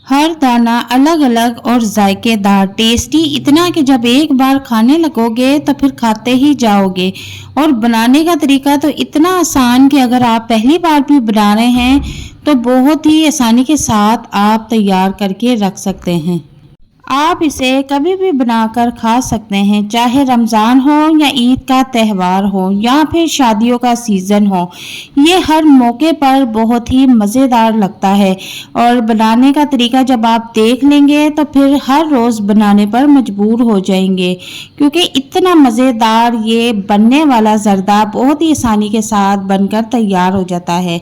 हर दाना अलग अलग और जायकेदार टेस्टी इतना कि जब एक बार खाने लगोगे तो फिर खाते ही जाओगे। और बनाने का तरीका तो इतना आसान कि अगर आप पहली बार भी बना रहे हैं तो बहुत ही आसानी के साथ आप तैयार करके रख सकते हैं। आप इसे कभी भी बनाकर खा सकते हैं, चाहे रमज़ान हो या ईद का त्यौहार हो या फिर शादियों का सीज़न हो। ये हर मौके पर बहुत ही मज़ेदार लगता है और बनाने का तरीका जब आप देख लेंगे तो फिर हर रोज़ बनाने पर मजबूर हो जाएंगे, क्योंकि इतना मज़ेदार ये बनने वाला ज़र्दा बहुत ही आसानी के साथ बनकर तैयार हो जाता है।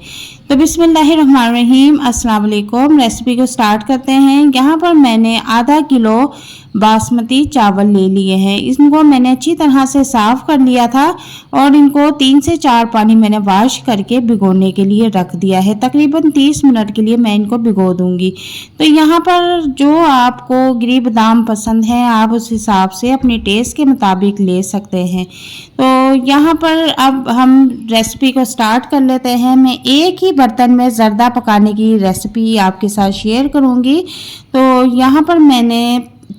तो बिस्मिल्लाहिर्रहमानिर्रहीम, अस्सलाम वालेकुम। रेसिपी को स्टार्ट करते हैं। यहाँ पर मैंने आधा किलो बासमती चावल ले लिए हैं। इनको मैंने अच्छी तरह से साफ़ कर लिया था और इनको 3 से 4 पानी मैंने वॉश करके भिगोने के लिए रख दिया है। तकरीबन 30 मिनट के लिए मैं इनको भिगो दूंगी। तो यहाँ पर जो आपको गिरी बादाम पसंद है आप उस हिसाब से अपने टेस्ट के मुताबिक ले सकते हैं। तो यहाँ पर अब हम रेसिपी को स्टार्ट कर लेते हैं। मैं एक ही बर्तन में ज़र्दा पकाने की रेसिपी आपके साथ शेयर करूँगी। तो यहाँ पर मैंने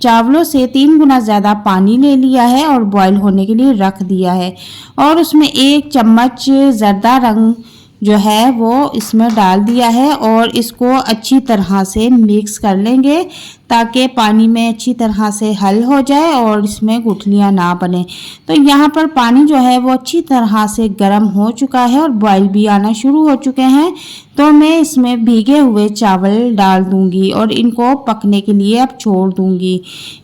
चावलों से 3 गुना ज़्यादा पानी ले लिया है और बॉईल होने के लिए रख दिया है और उसमें 1 चम्मच ज़र्दा रंग जो है वो इसमें डाल दिया है और इसको अच्छी तरह से मिक्स कर लेंगे ताकि पानी में अच्छी तरह से हल हो जाए और इसमें गुठलियाँ ना बने। तो यहाँ पर पानी जो है वो अच्छी तरह से गर्म हो चुका है और बॉईल भी आना शुरू हो चुके हैं। तो मैं इसमें भीगे हुए चावल डाल दूंगी और इनको पकने के लिए अब छोड़ दूंगी।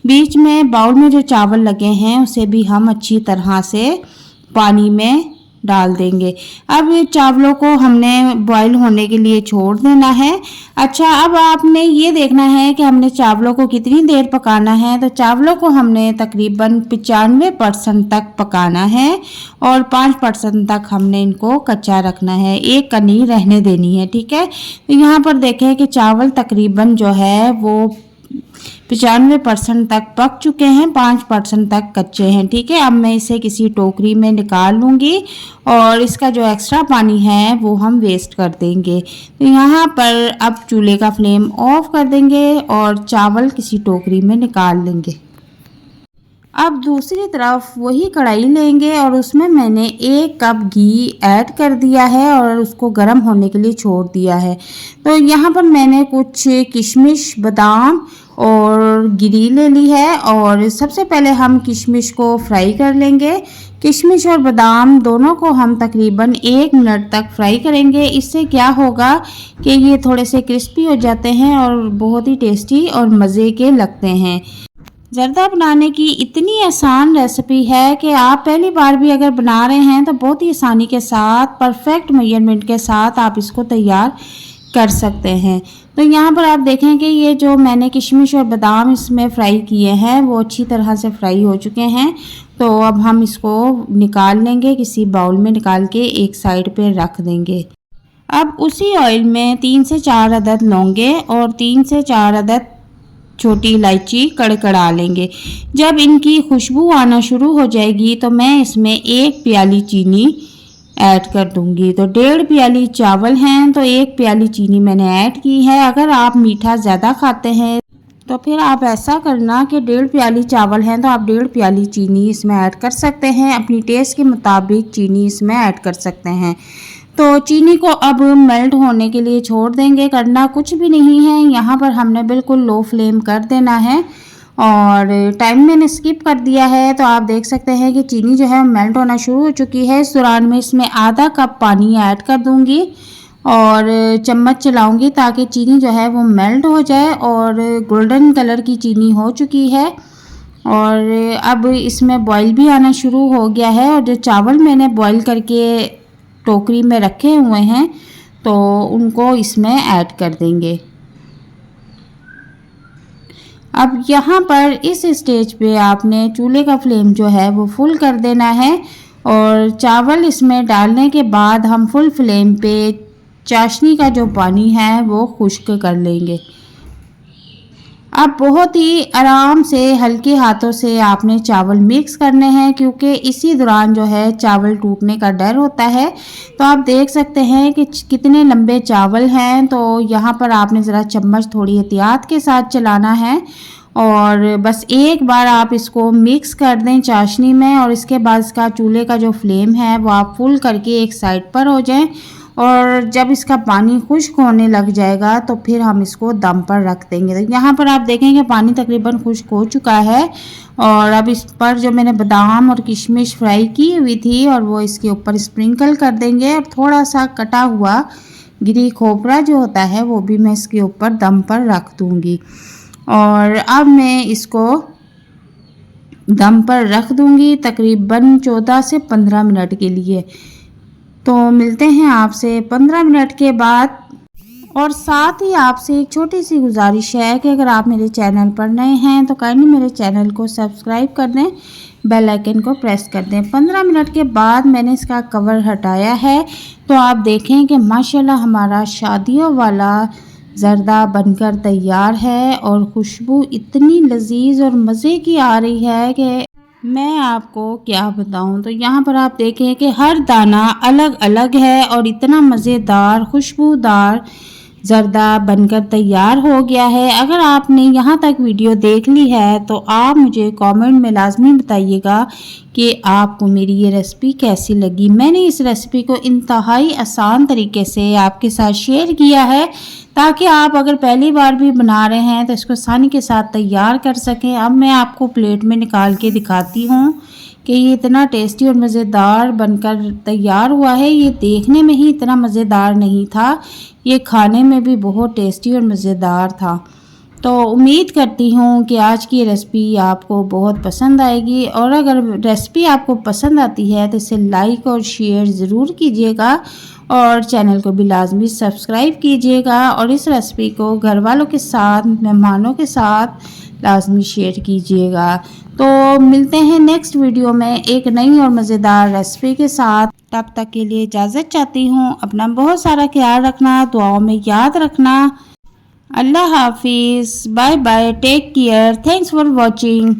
बीच में बाउल में जो चावल लगे हैं उसे भी हम अच्छी तरह से पानी में डाल देंगे। अब ये चावलों को हमने बॉईल होने के लिए छोड़ देना है। अच्छा, अब आपने ये देखना है कि हमने चावलों को कितनी देर पकाना है। तो चावलों को हमने तकरीबन 95% तक पकाना है और 5% तक हमने इनको कच्चा रखना है, एक कनी रहने देनी है। ठीक है, तो यहाँ पर देखें कि चावल तकरीबन जो है वो 95% तक पक चुके हैं, 5% तक कच्चे हैं। ठीक है, अब मैं इसे किसी टोकरी में निकाल लूँगी और इसका जो एक्स्ट्रा पानी है वो हम वेस्ट कर देंगे। तो यहाँ पर अब चूल्हे का फ्लेम ऑफ कर देंगे और चावल किसी टोकरी में निकाल लेंगे। अब दूसरी तरफ वही कढ़ाई लेंगे और उसमें मैंने 1 कप घी ऐड कर दिया है और उसको गर्म होने के लिए छोड़ दिया है। तो यहाँ पर मैंने कुछ किशमिश, बादाम और गिरी ले ली है और सबसे पहले हम किशमिश को फ्राई कर लेंगे। किशमिश और बादाम दोनों को हम तकरीबन 1 मिनट तक फ्राई करेंगे। इससे क्या होगा कि ये थोड़े से क्रिस्पी हो जाते हैं और बहुत ही टेस्टी और मज़े के लगते हैं। ज़र्दा बनाने की इतनी आसान रेसिपी है कि आप पहली बार भी अगर बना रहे हैं तो बहुत ही आसानी के साथ, परफेक्ट मेजरमेंट के साथ आप इसको तैयार कर सकते हैं। तो यहाँ पर आप देखें कि ये जो मैंने किशमिश और बादाम इसमें फ्राई किए हैं वो अच्छी तरह से फ्राई हो चुके हैं। तो अब हम इसको निकाल लेंगे, किसी बाउल में निकाल के एक साइड पे रख देंगे। अब उसी ऑयल में 3 से 4 अदद लौंगे और 3 से 4 अदद छोटी इलायची कड़कड़ा लेंगे। जब इनकी खुशबू आना शुरू हो जाएगी तो मैं इसमें 1 प्याली चीनी ऐड कर दूंगी। तो 1.5 प्याली चावल हैं तो 1 प्याली चीनी मैंने ऐड की है। अगर आप मीठा ज़्यादा खाते हैं तो फिर आप ऐसा करना कि 1.5 प्याली चावल हैं तो आप 1.5 प्याली चीनी इसमें ऐड कर सकते हैं। अपनी टेस्ट के मुताबिक चीनी इसमें ऐड कर सकते हैं। तो चीनी को अब मेल्ट होने के लिए छोड़ देंगे। करना कुछ भी नहीं है, यहाँ पर हमने बिल्कुल लो फ्लेम कर देना है और टाइम मैंने स्किप कर दिया है। तो आप देख सकते हैं कि चीनी जो है मेल्ट होना शुरू हो चुकी है। इस दौरान मैं इसमें आधा कप पानी ऐड कर दूंगी और चम्मच चलाऊंगी ताकि चीनी जो है वो मेल्ट हो जाए और गोल्डन कलर की चीनी हो चुकी है और अब इसमें बॉईल भी आना शुरू हो गया है। और जो चावल मैंने बॉईल करके टोकरी में रखे हुए हैं तो उनको इसमें ऐड कर देंगे। अब यहाँ पर इस स्टेज पे आपने चूल्हे का फ्लेम जो है वो फुल कर देना है और चावल इसमें डालने के बाद हम फुल फ्लेम पे चाशनी का जो पानी है वो खुश्क कर लेंगे। अब बहुत ही आराम से हल्के हाथों से आपने चावल मिक्स करने हैं, क्योंकि इसी दौरान जो है चावल टूटने का डर होता है। तो आप देख सकते हैं कि कितने लंबे चावल हैं। तो यहाँ पर आपने ज़रा चम्मच थोड़ी एहतियात के साथ चलाना है और बस एक बार आप इसको मिक्स कर दें चाशनी में, और इसके बाद इसका चूल्हे का जो फ्लेम है वो आप फुल करके एक साइड पर हो जाएं। और जब इसका पानी खुश्क होने लग जाएगा तो फिर हम इसको दम पर रख देंगे। तो यहाँ पर आप देखेंगे पानी तकरीबन खुश्क हो चुका है, और अब इस पर जो मैंने बादाम और किशमिश फ्राई की हुई थी और वो इसके ऊपर स्प्रिंकल कर देंगे। और थोड़ा सा कटा हुआ गिरी खोपरा जो होता है वो भी मैं इसके ऊपर दम पर रख दूँगी। और अब मैं इसको दम पर रख दूँगी तकरीबन 14 से 15 मिनट के लिए। तो मिलते हैं आपसे 15 मिनट के बाद। और साथ ही आपसे एक छोटी सी गुजारिश है कि अगर आप मेरे चैनल पर नए हैं तो काइंडली मेरे चैनल को सब्सक्राइब कर दें, बेल आइकन को प्रेस कर दें। 15 मिनट के बाद मैंने इसका कवर हटाया है, तो आप देखें कि माशाल्लाह हमारा शादियों वाला ज़र्दा बनकर तैयार है और खुशबू इतनी लजीज और मज़े की आ रही है कि मैं आपको क्या बताऊं। तो यहाँ पर आप देखें कि हर दाना अलग अलग है और इतना मज़ेदार खुशबूदार ज़र्दा बनकर तैयार हो गया है। अगर आपने यहाँ तक वीडियो देख ली है तो आप मुझे कमेंट में लाजमी बताइएगा कि आपको मेरी ये रेसिपी कैसी लगी। मैंने इस रेसिपी को इंतहाई आसान तरीके से आपके साथ शेयर किया है ताकि आप अगर पहली बार भी बना रहे हैं तो इसको आसानी के साथ तैयार कर सकें। अब मैं आपको प्लेट में निकाल के दिखाती हूँ कि ये इतना टेस्टी और मज़ेदार बनकर तैयार हुआ है। ये देखने में ही इतना मज़ेदार नहीं था, ये खाने में भी बहुत टेस्टी और मज़ेदार था। तो उम्मीद करती हूँ कि आज की रेसिपी आपको बहुत पसंद आएगी, और अगर रेसिपी आपको पसंद आती है तो इसे लाइक और शेयर ज़रूर कीजिएगा और चैनल को भी लाजमी सब्सक्राइब कीजिएगा। और इस रेसिपी को घर वालों के साथ, मेहमानों के साथ लाजमी शेयर कीजिएगा। तो मिलते हैं नेक्स्ट वीडियो में एक नई और मज़ेदार रेसिपी के साथ। तब तक के लिए इजाज़त चाहती हूँ। अपना बहुत सारा ख्याल रखना, दुआओं में याद रखना। अल्लाह हाफिज़, bye bye, take care, thanks for watching.